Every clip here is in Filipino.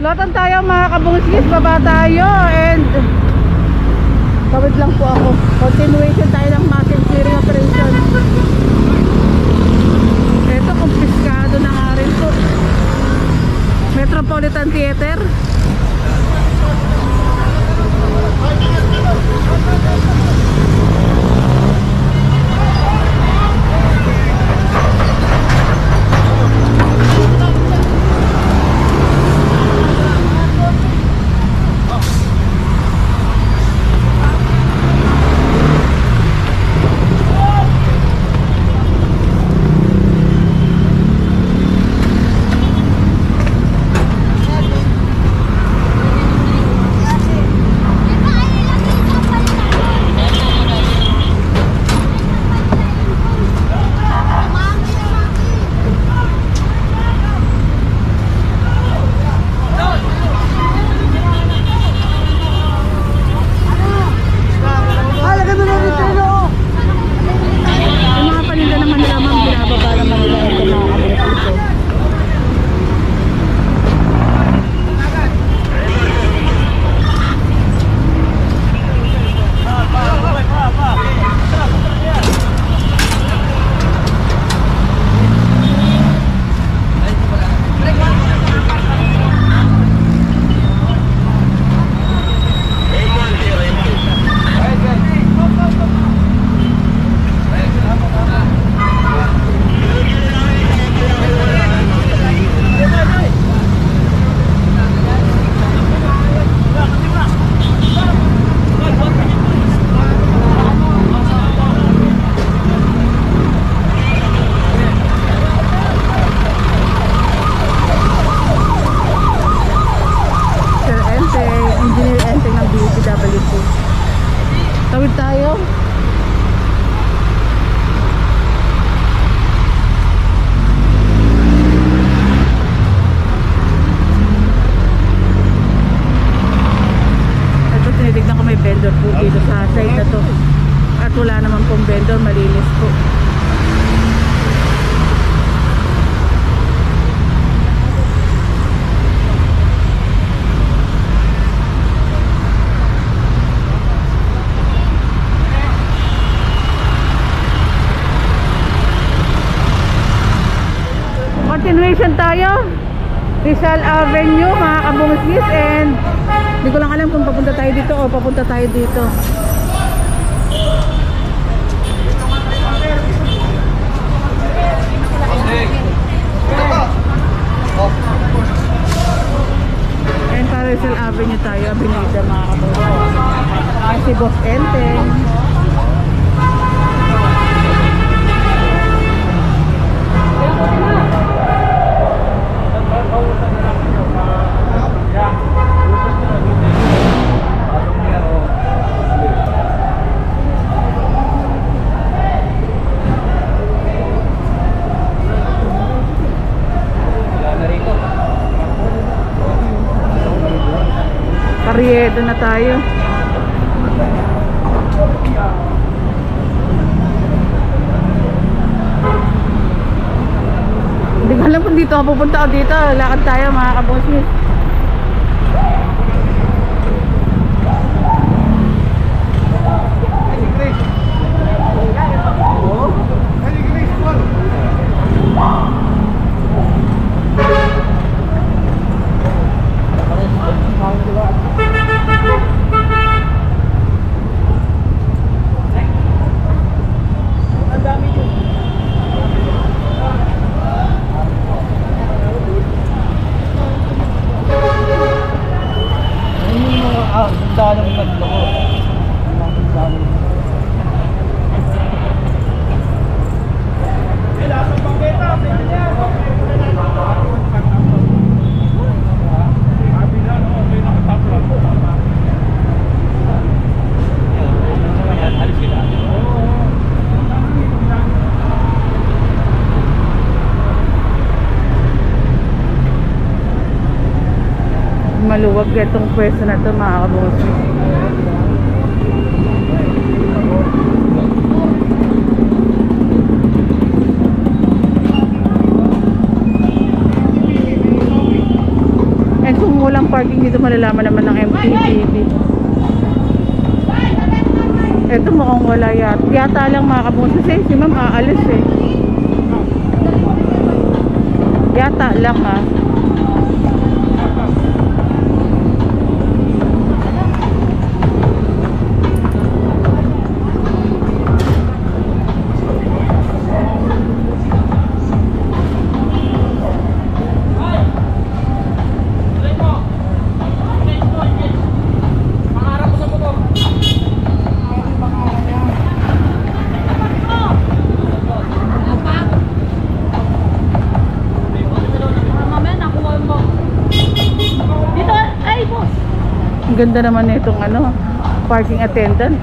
Lotan tayo mga kabungskis, baba tayo and tawid lang po ako. Continuation tayo ng massive clearing operation. Ito kumpiskado na nga rin po. Metropolitan Theater. Tawid tayo. Ito tinitignan ko may vendor po dito sa site na to. At wala naman pong vendor, malinis po. Continuation tayo, Rizal Avenue mga kabungskis, and hindi ko lang alam kung papunta tayo dito o papunta tayo dito. And para Rizal Avenue tayo, Avenida mga kabungskis. Si Boss Enteng. Karyedo na tayo. Hindi ko alam kung dito ako pupunta o dito. Lakad tayo mga kabungskis. Maluwag itong pwesto na ito mga kabungskis. And kung wala malalaman naman ng MTPB. Ito mukhang wala yata lang mga kabungis kasi si ma'am aalis eh. Yata lang ha. Ang ganda naman nitong ano, parking attendant.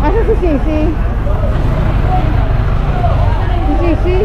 Asa si Sisi? Sisi.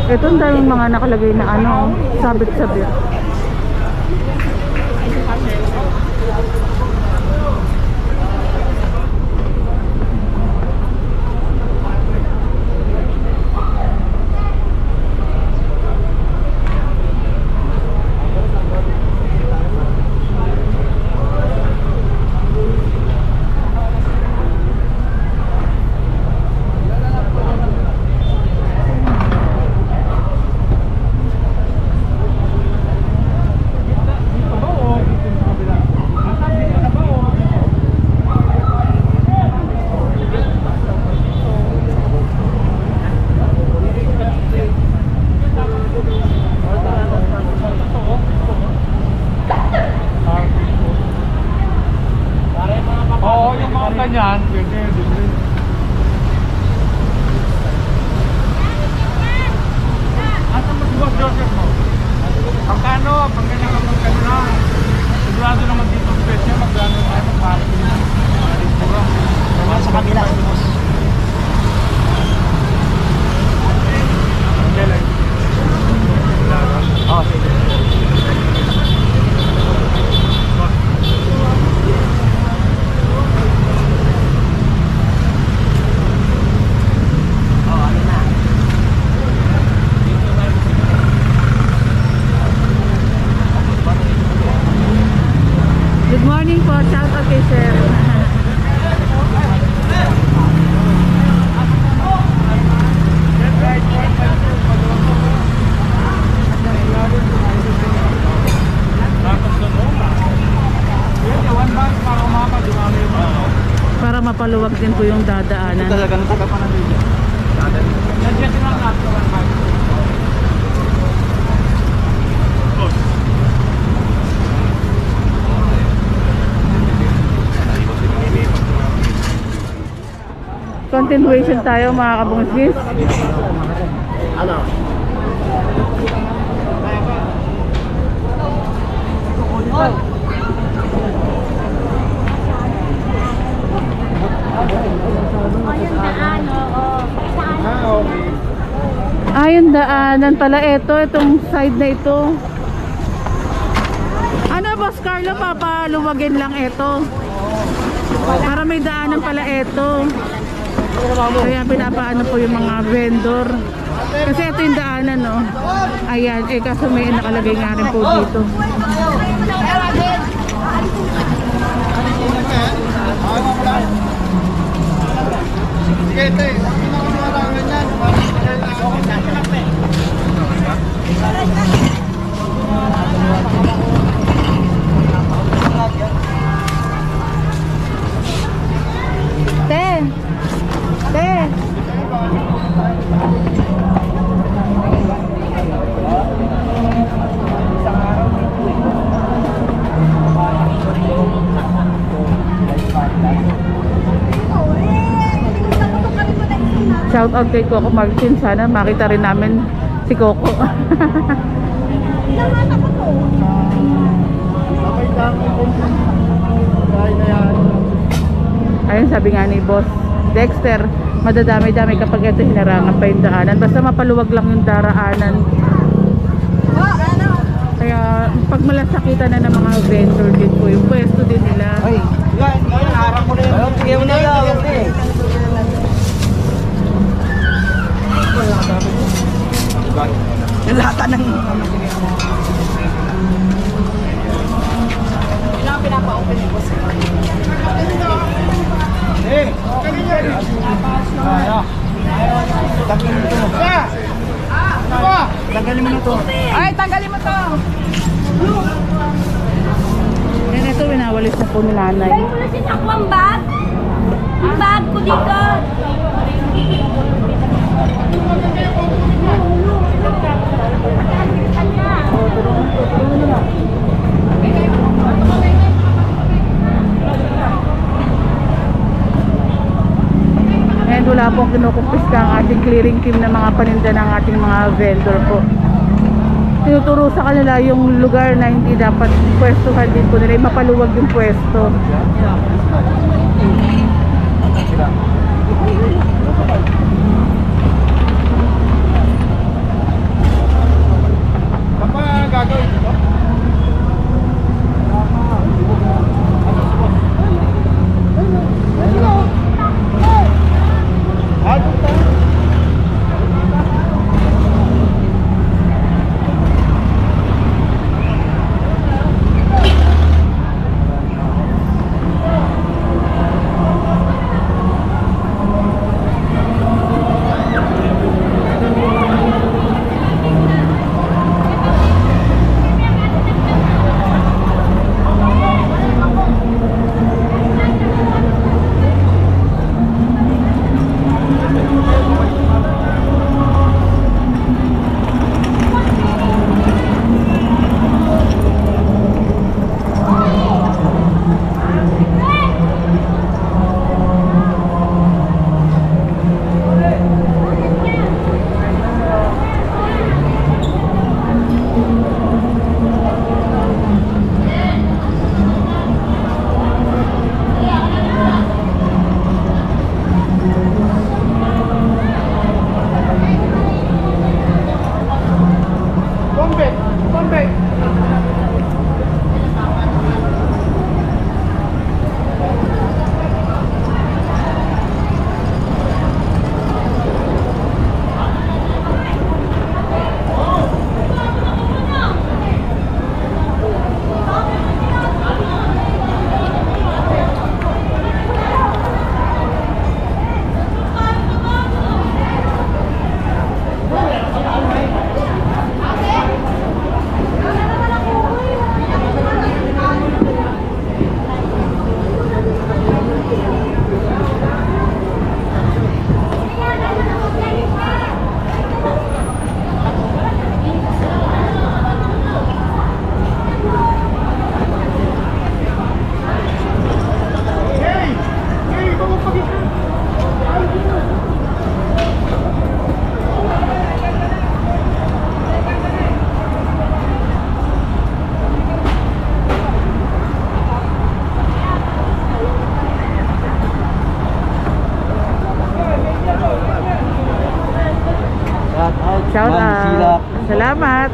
Ito ang daming mga nakalagay na ano, sabit-sabit. Ganyan, pwede. Asa mo si Boss Joseph mo? Pagkano? Pag ganyan ka magkano na. Sigurado naman dito special. Magkano na ito para sa kabila. Oh, sige. Good morning po, shout out kay sir. Para mapaluwag din po yung dadaanan. Talaga nataga pa ng video. Nandiyan sila ang natin. Continuation tayo mga kabungis. Ano? daanan pala ito, itong side na ito. Ano Boss Carlo, papaluwagin lang ito. Para may daanan pala ito. Kaya pinapaano po yung mga vendor. Kasi ito yung daanan, no. Ayan, kaso may nakalagay nga rin po dito. Shout out kay Coco Martin. Sana makita rin namin si Coco. Ayun, sabi nga ni Boss Dexter, madadami-dami kapag ito hinarangan pa yung daanan. Basta mapaluwag lang yung daraanan. Kaya pag malasakitan na ng mga vendor din po yung pwesto din nila. Ay, harap mo na yun. Sige mo na lang. Yung lata ng... Ilang pinapa-open yung boss? Eh! Tanggalin mo na to. Ay, tanggalin mo to! Yan, ito winawalis na po ni nanay. Ay, wala sinako ang bag. Ang bag ko dito. Ngayon wala pong kinukumpiska ang ating clearing team ng mga paninda ng ating mga vendor po. Tinuturo sa kanila yung lugar na hindi dapat pwestuhan din po nila, mapaluwag yung pwesto. Gagawin ito? Shout Ma'am out. Silak. Salamat.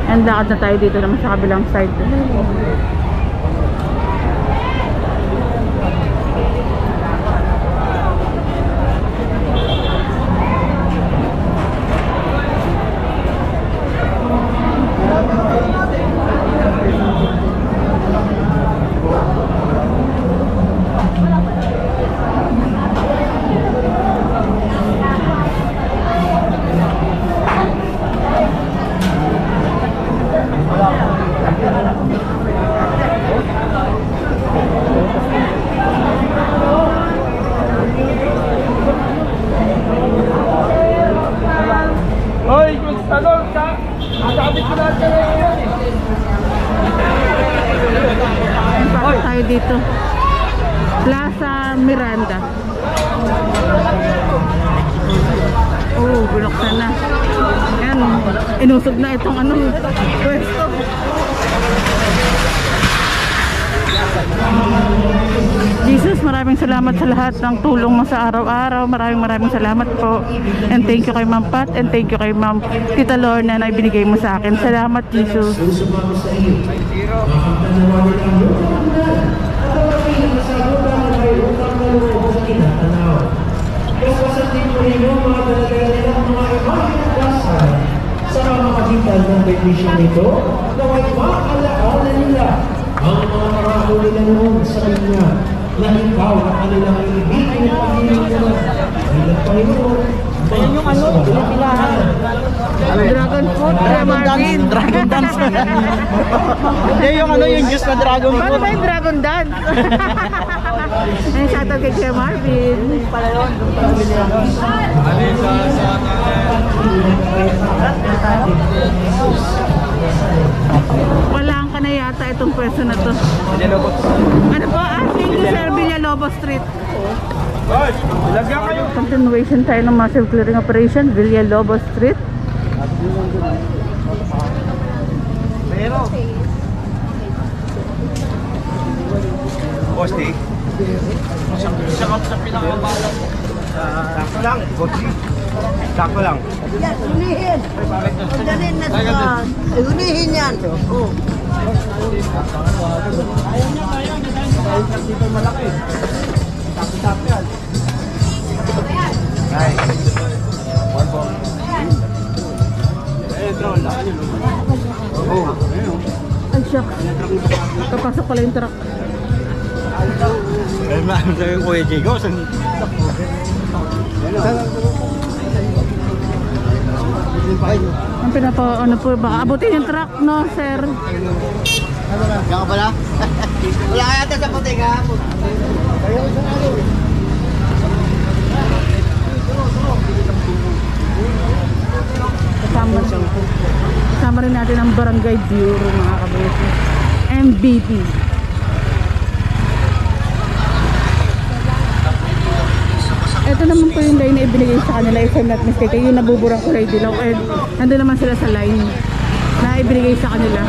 And lakad na tayo dito naman sa kabilang side. Hoy, kung salon ka, sabi ko natin na yun eh. Pasok tayo dito. Plaza Miranda. Oh, binuksan na. Yan, inusog na itong pwesto. Jesus, maraming salamat sa lahat ng tulong mo sa araw-araw. Maraming salamat po. And thank you kay Ma'am Pat and thank you kay Ma'am Tita Lorna na ibinigay mo sa akin. Salamat, Jesus. Sa pamamagitan ng benepisyon nito, naway maalaala nila ang mga marahol nila noon sa Kanya na ikaw ang kanilang ibigin at paghihingan bilang Panginoon. Ayan yung pinipilahan. Dragon fruit, Marvin. Dragon dance. Hindi yung yung juice na dragon Paano fruit. ba yung dragon dance? Ayun, shoutout kay Kuya Marvin. Pala yun. Walang ka na yata itong pwesto na to. Ano po? Thank you, Sir Villalobos Street. Hoy, ilagyan kayo. Continuation tayo ng massive clearing operation, Villalobos Street. Pero, Bosti. Sa pinakabalan. Sakto lang, Bosti. Sakto lang. Yan, ulihin. Dalhin na sa... Ulihin yan. Oh. Ay, shucks. Kapasok pala yung truck. eh, maano sa yung Kuya Jigo. Ang ano po ba? Abutin yung truck, no, sir? Diyan ka pala? Wala ka yata sa puti ka. Kasama rin natin ang Barangay Bureau, mga kabeso. MBP. Ito naman po yung line na ibinigay sa kanila, if I'm not mistaken, yung nabuburang kulay dilaw. And nandun naman sila sa line na ibinigay sa kanila.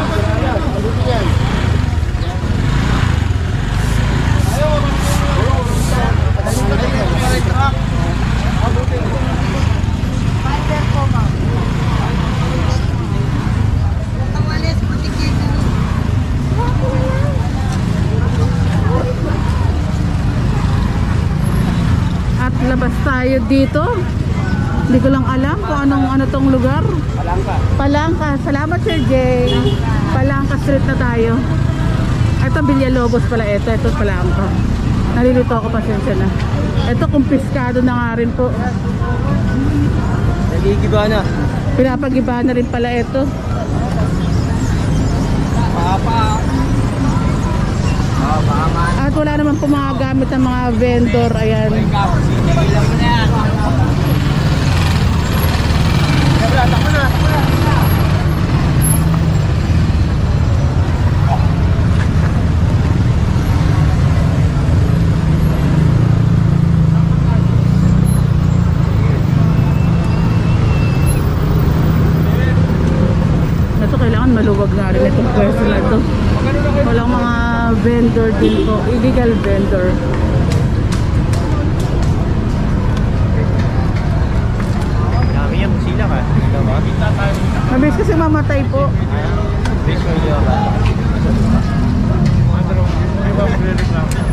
At labas tayo dito. Hindi ko lang alam kung ano tong lugar. Palangka. Salamat, Sir Jay. Palangka Street na tayo. Ito Villalobos pala ito. Ito Palangka. Nalilito ako, pasensya na. Ito kumpiskado na nga rin po. Nagigiba na. Pinapagiba na rin pala ito. At wala naman po mga gamit ng mga vendor. Ayan. Ito kailangan maluwag na rin itong pwesto na ito. Walang mga vendor din po. Illegal vendor. Gitna tayo. Mabilis kasi mamatay po. Ano, di ba magre-reklamo?